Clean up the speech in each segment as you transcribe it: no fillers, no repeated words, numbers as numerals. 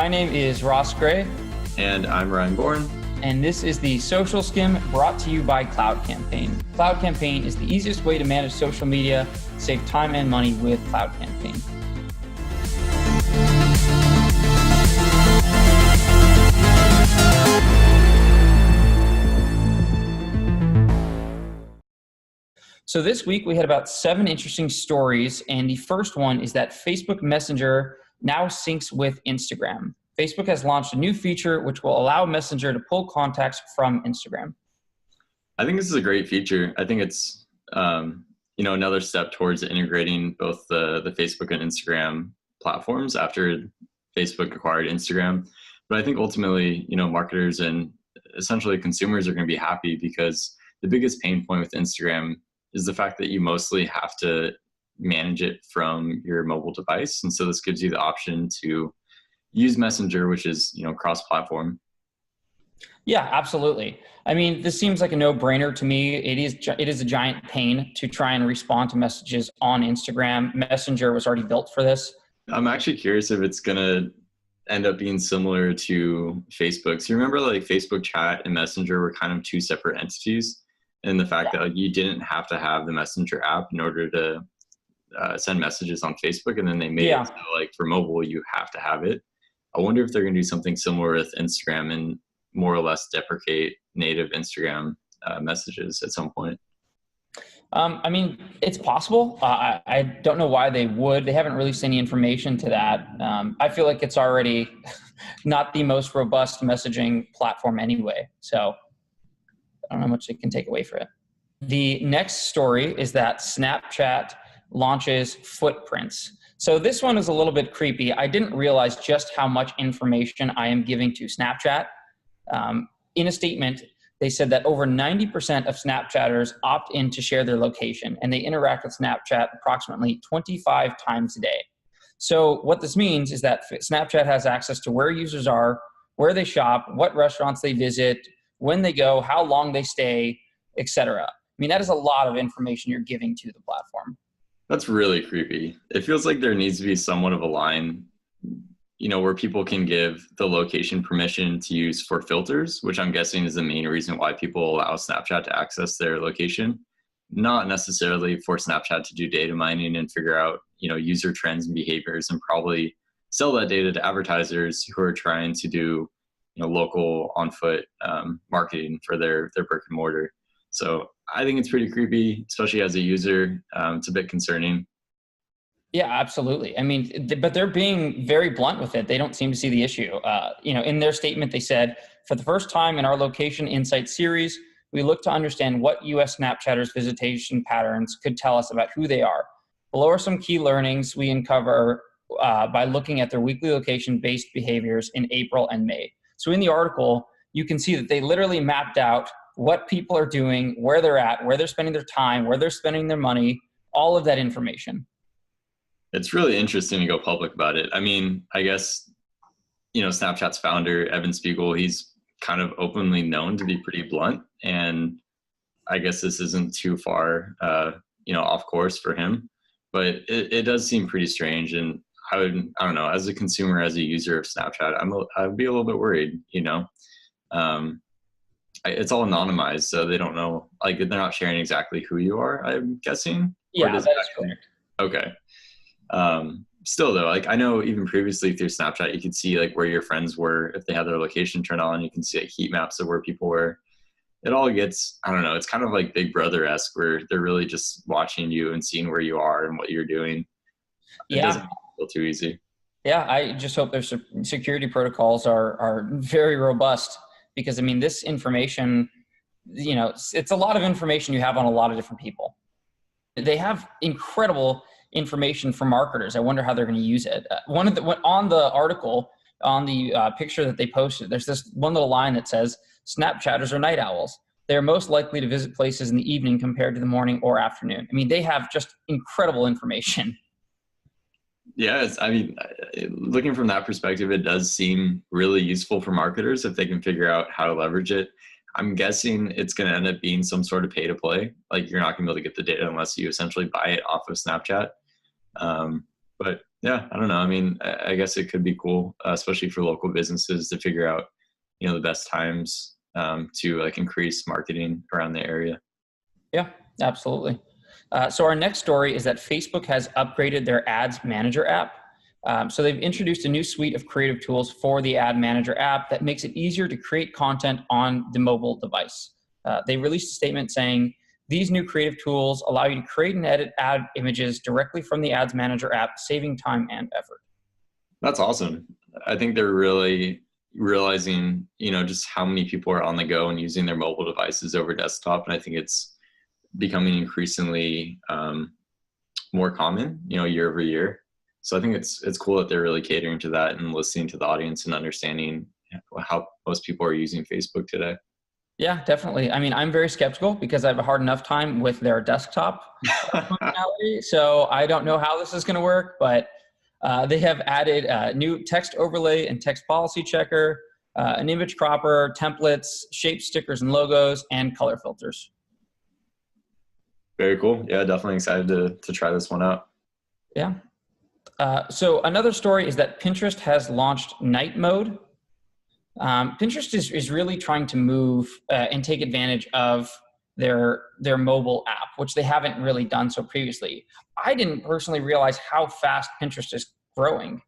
name is Ross Gray. And I'm Ryan Bourne. And this is the Social Skim brought to you by Cloud Campaign. Cloud Campaign is the easiest way to manage social media, save time and money with Cloud Campaign. So this week we had about 7 interesting stories, and the first one is that Facebook Messenger now syncs with Instagram. Facebook has launched a new feature which will allow Messenger to pull contacts from Instagram. I think this is a great feature. I think it's another step towards integrating both the Facebook and Instagram platforms after Facebook acquired Instagram. But I think ultimately, marketers and essentially consumers are going to be happy because the biggest pain point with Instagram is the fact that you mostly have to manage it from your mobile device. And so this gives you the option to use Messenger, which is, cross-platform. Yeah, absolutely. I mean, this seems like a no-brainer to me. It is a giant pain to try and respond to messages on Instagram. Messenger was already built for this. I'm actually curious if it's going to end up being similar to Facebook. So you remember like Facebook Chat and Messenger were kind of 2 separate entities? And the fact that you didn't have to have the Messenger app in order to send messages on Facebook, and then they made it so like for mobile you have to have it. I wonder if they're going to do something similar with Instagram and more or less deprecate native Instagram messages at some point. I mean, it's possible. I don't know why they would. They haven't released any information to that. I feel like it's already not the most robust messaging platform anyway. So I don't know how much it can take away from it. The next story is that Snapchat launches footprints. So this one is a little bit creepy. I didn't realize just how much information I am giving to Snapchat. In a statement, they said that over 90% of Snapchatters opt in to share their location, and they interact with Snapchat approximately 25 times a day. So what this means is that Snapchat has access to where users are, where they shop, what restaurants they visit, when they go, how long they stay, etc. I mean, that is a lot of information you're giving to the platform. That's really creepy. It feels like there needs to be somewhat of a line, where people can give the location permission to use for filters, which I'm guessing is the main reason why people allow Snapchat to access their location, not necessarily for Snapchat to do data mining and figure out, user trends and behaviors and probably sell that data to advertisers who are trying to do local on-foot marketing for their brick and mortar. So I think it's pretty creepy, especially as a user. It's a bit concerning. Yeah, absolutely. I mean, but they're being very blunt with it. They don't seem to see the issue. In their statement, they said, for the first time in our Location Insight series, we look to understand what U.S. Snapchatters' visitation patterns could tell us about who they are. Below are some key learnings we uncover by looking at their weekly location-based behaviors in April and May. So in the article, you can see that they literally mapped out what people are doing, where they're at, where they're spending their time, where they're spending their money, all of that information. It's really interesting to go public about it. I mean, I guess, Snapchat's founder, Evan Spiegel, he's kind of openly known to be pretty blunt. And I guess this isn't too far, off course for him. But it does seem pretty strange. And I don't know, as a consumer, as a user of Snapchat, I'd be a little bit worried, it's all anonymized, so they don't know, like they're not sharing exactly who you are, I'm guessing. Yeah, that is correct. Okay. Still though, like I know even previously through Snapchat, you could see like where your friends were, if they had their location turned on, you can see like heat maps of where people were. It all gets, I don't know, it's kind of like Big Brother-esque where they're really just watching you and seeing where you are and what you're doing. It doesn't feel too easy. Yeah, I just hope their security protocols are very robust because, I mean, this information, it's a lot of information you have on a lot of different people. They have incredible information for marketers. I wonder how they're going to use it. On the article, on the picture that they posted, there's this one little line that says, Snapchatters are night owls. They're most likely to visit places in the evening compared to the morning or afternoon. I mean, they have just incredible information. Yeah, looking from that perspective, it does seem really useful for marketers if they can figure out how to leverage it. I'm guessing it's going to end up being some sort of pay to play. Like you're not going to be able to get the data unless you essentially buy it off of Snapchat. But yeah, I don't know. I mean, I guess it could be cool, especially for local businesses to figure out, the best times to like increase marketing around the area. Yeah, absolutely. So our next story is that Facebook has upgraded their Ads Manager app. So they've introduced a new suite of creative tools for the Ad Manager app that makes it easier to create content on the mobile device. They released a statement saying, these new creative tools allow you to create and edit ad images directly from the Ads Manager app, saving time and effort. That's awesome. I think they're really realizing, just how many people are on the go and using their mobile devices over desktop. And I think it's becoming increasingly more common, year over year. So I think it's cool that they're really catering to that and listening to the audience and understanding how most people are using Facebook today. Yeah, definitely. I mean, I'm very skeptical because I have a hard enough time with their desktop functionality. So I don't know how this is going to work, but they have added a new text overlay and text policy checker, an image cropper, templates, shape stickers and logos, and color filters. Very cool. Yeah, definitely excited to try this one out. Yeah. So another story is that Pinterest has launched night mode. Pinterest is really trying to move and take advantage of their mobile app, which they haven't really done so previously. I didn't personally realize how fast Pinterest is growing.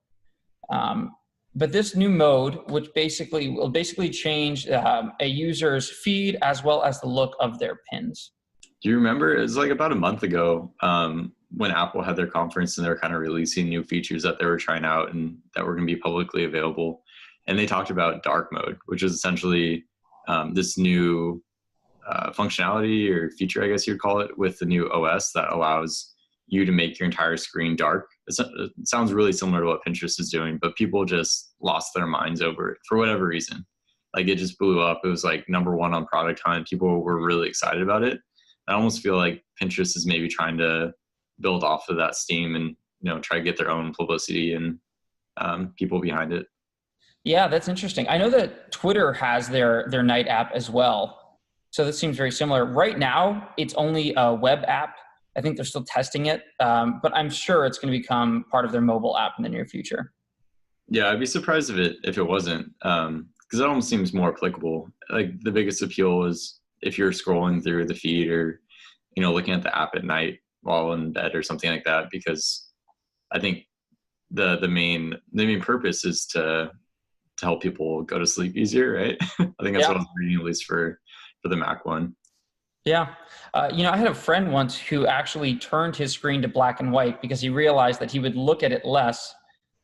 But this new mode, which will change a user's feed as well as the look of their pins. Do you remember, it was like about a month ago when Apple had their conference and they were kind of releasing new features that they were trying out and that were going to be publicly available. And they talked about dark mode, which is essentially this new functionality or feature, I guess you'd call it, with the new OS that allows you to make your entire screen dark. It sounds really similar to what Pinterest is doing, but people just lost their minds over it for whatever reason. Like it just blew up. It was like #1 on Product Hunt. People were really excited about it. I almost feel like Pinterest is maybe trying to build off of that steam and try to get their own publicity and people behind it. Yeah, that's interesting. I know that Twitter has their night app as well. So this seems very similar. Right now, it's only a web app. I think they're still testing it, but I'm sure it's going to become part of their mobile app in the near future. Yeah, I'd be surprised if it wasn't, because it almost seems more applicable. Like the biggest appeal is if you're scrolling through the feed or looking at the app at night while in bed or something like that, because I think the main purpose is to help people go to sleep easier, right? I think that's what I was reading, at least for the Mac one. Yeah. I had a friend once who actually turned his screen to black and white because he realized that he would look at it less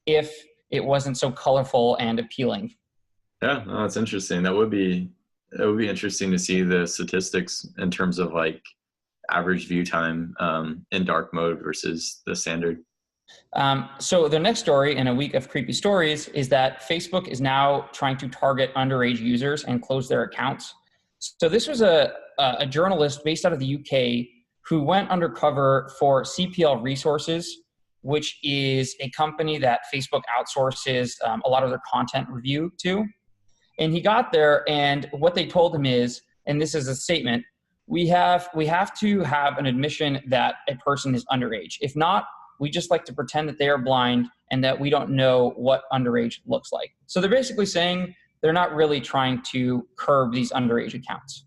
if it wasn't so colorful and appealing. Yeah, no, that's interesting. That would be interesting to see the statistics in terms of like average view time in dark mode versus the standard. So the next story in a week of creepy stories is that Facebook is now trying to target underage users and close their accounts. So this was a journalist based out of the UK who went undercover for CPL Resources, which is a company that Facebook outsources a lot of their content review to. And he got there, and what they told him is, and this is a statement, we have to have an admission that a person is underage. If not, we just like to pretend that they are blind and that we don't know what underage looks like. So they're basically saying they're not really trying to curb these underage accounts.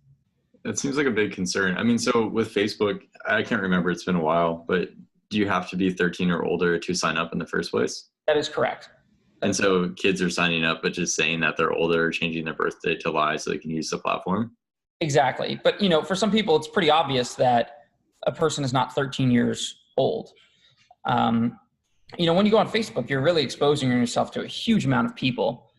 That seems like a big concern. I mean, so with Facebook, I can't remember, it's been a while, but do you have to be 13 or older to sign up in the first place? That is correct. And so kids are signing up, but just saying that they're older, changing their birthday to lie so they can use the platform? Exactly. But, for some people, it's pretty obvious that a person is not 13 years old. When you go on Facebook, you're really exposing yourself to a huge amount of people.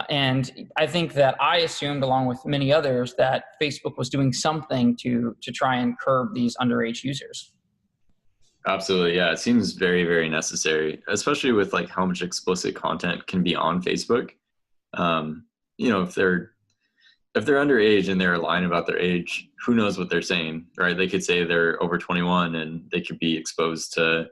And I think that I assumed, along with many others, that Facebook was doing something to try and curb these underage users. Absolutely. Yeah. It seems very, very necessary, especially with like how much explicit content can be on Facebook. If they're underage and they're lying about their age, who knows what they're saying, right? They could say they're over 21 and they could be exposed to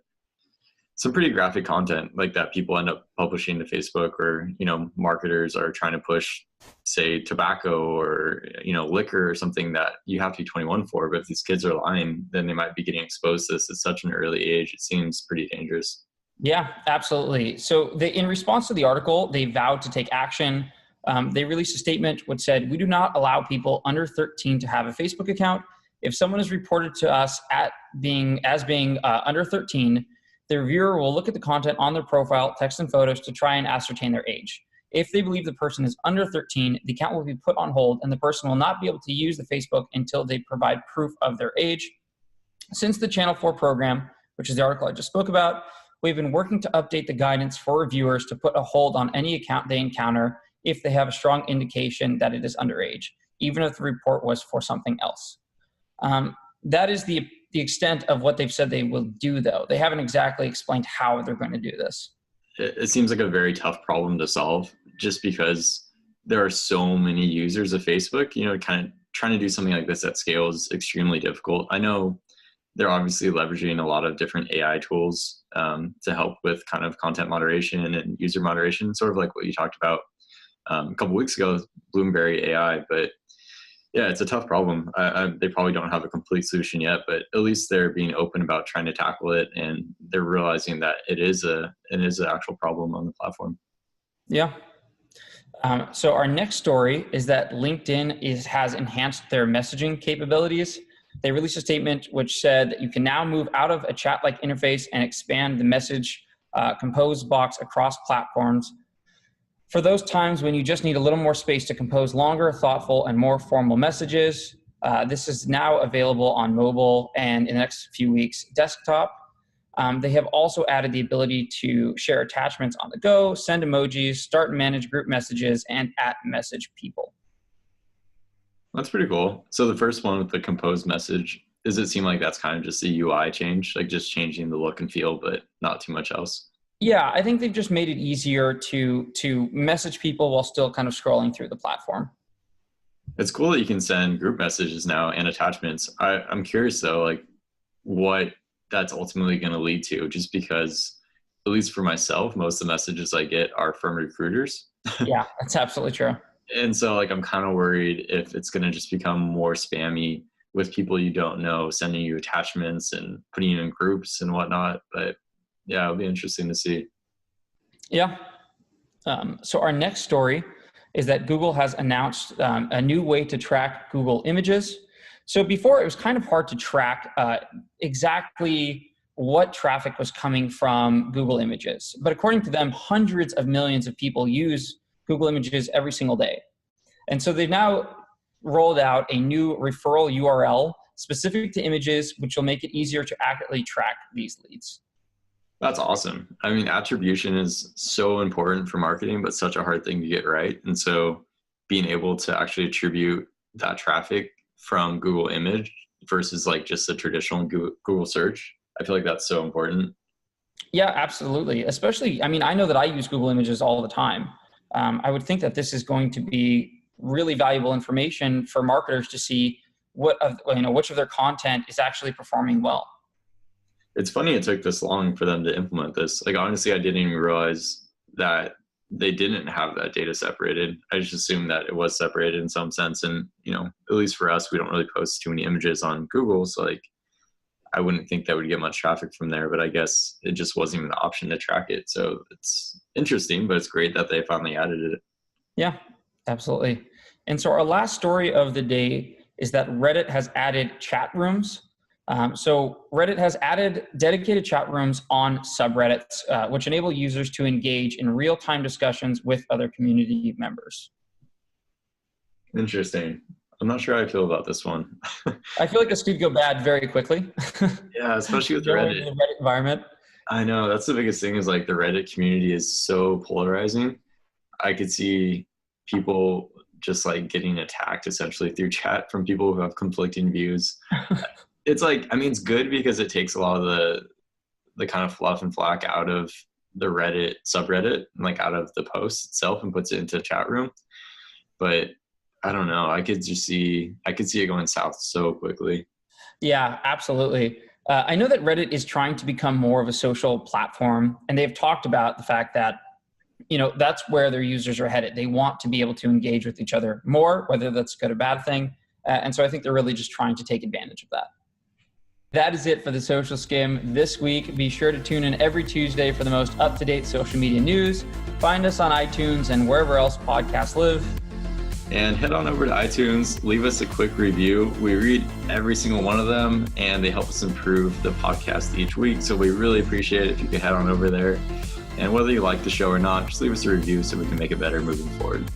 some pretty graphic content like that people end up publishing to Facebook, or, marketers are trying to push, say, tobacco or, liquor or something that you have to be 21 for. But if these kids are lying, then they might be getting exposed to this at such an early age. It seems pretty dangerous. Yeah, absolutely. So in response to the article, they vowed to take action. They released a statement which said, "We do not allow people under 13 to have a Facebook account. If someone is reported to us as being under 13, the reviewer will look at the content on their profile, text and photos to try and ascertain their age. If they believe the person is under 13, the account will be put on hold and the person will not be able to use the Facebook until they provide proof of their age. Since the Channel 4 program, which is the article I just spoke about, we've been working to update the guidance for reviewers to put a hold on any account they encounter if they have a strong indication that it is underage, even if the report was for something else." That is the extent of what they've said they will do, though. They haven't exactly explained how they're going to do this. It seems like a very tough problem to solve just because there are so many users of Facebook. Kind of trying to do something like this at scale is extremely difficult. I know they're obviously leveraging a lot of different AI tools to help with kind of content moderation and user moderation, sort of like what you talked about a couple weeks ago, Bloomberry AI. But yeah, it's a tough problem. They probably don't have a complete solution yet, but at least they're being open about trying to tackle it, and they're realizing that it is an actual problem on the platform. Yeah. So our next story is that LinkedIn has enhanced their messaging capabilities. They released a statement which said that you can now move out of a chat-like interface and expand the message compose box across platforms. For those times when you just need a little more space to compose longer, thoughtful, and more formal messages, this is now available on mobile and in the next few weeks, desktop. They have also added the ability to share attachments on the go, send emojis, start and manage group messages, and @message people. That's pretty cool. So the first one with the compose message, does it seem like that's kind of just a UI change, like just changing the look and feel, but not too much else? Yeah, I think they've just made it easier to message people while still kind of scrolling through the platform. It's cool that you can send group messages now and attachments. I'm curious though, like what that's ultimately going to lead to, just because at least for myself, most of the messages I get are from recruiters. Yeah, that's absolutely true. And so like I'm kind of worried if it's going to just become more spammy with people you don't know sending you attachments and putting you in groups and whatnot. But yeah, it'll be interesting to see. Yeah. So our next story is that Google has announced a new way to track Google images. So before it was kind of hard to track exactly what traffic was coming from Google Images. But according to them, hundreds of millions of people use Google Images every single day. And so they've now rolled out a new referral URL specific to images, which will make it easier to accurately track these leads. That's awesome. I mean, attribution is so important for marketing, but such a hard thing to get right. And so being able to actually attribute that traffic from Google Image versus like just the traditional Google search, I feel like that's so important. Yeah, absolutely. Especially, I mean, I know that I use Google Images all the time. I would think that this is going to be really valuable information for marketers to see which of their content is actually performing well. It's funny it took this long for them to implement this. Like, honestly, I didn't even realize that they didn't have that data separated. I just assumed that it was separated in some sense. And, at least for us, we don't really post too many images on Google. So like, I wouldn't think that would get much traffic from there, but I guess it just wasn't even an option to track it. So it's interesting, but it's great that they finally added it. Yeah, absolutely. And so our last story of the day is that Reddit has added chat rooms. So Reddit has added dedicated chat rooms on subreddits, which enable users to engage in real-time discussions with other community members. Interesting. I'm not sure how I feel about this one. I feel like this could go bad very quickly. Yeah, especially with Reddit. The Reddit environment. I know, that's the biggest thing is like the Reddit community is so polarizing. I could see people just like getting attacked essentially through chat from people who have conflicting views. It's like, I mean, it's good because it takes a lot of the kind of fluff and flack out of the Reddit subreddit, like out of the post itself, and puts it into chat room. But I don't know. I could see it going south so quickly. Yeah, absolutely. I know that Reddit is trying to become more of a social platform, and they've talked about the fact that, that's where their users are headed. They want to be able to engage with each other more, whether that's a good or bad thing. And so I think they're really just trying to take advantage of that. That is it for the Social Skim this week. Be sure to tune in every Tuesday for the most up-to-date social media news. Find us on iTunes and wherever else podcasts live. And head on over to iTunes, leave us a quick review. We read every single one of them, and they help us improve the podcast each week. So we really appreciate it if you could head on over there. And whether you like the show or not, just leave us a review so we can make it better moving forward.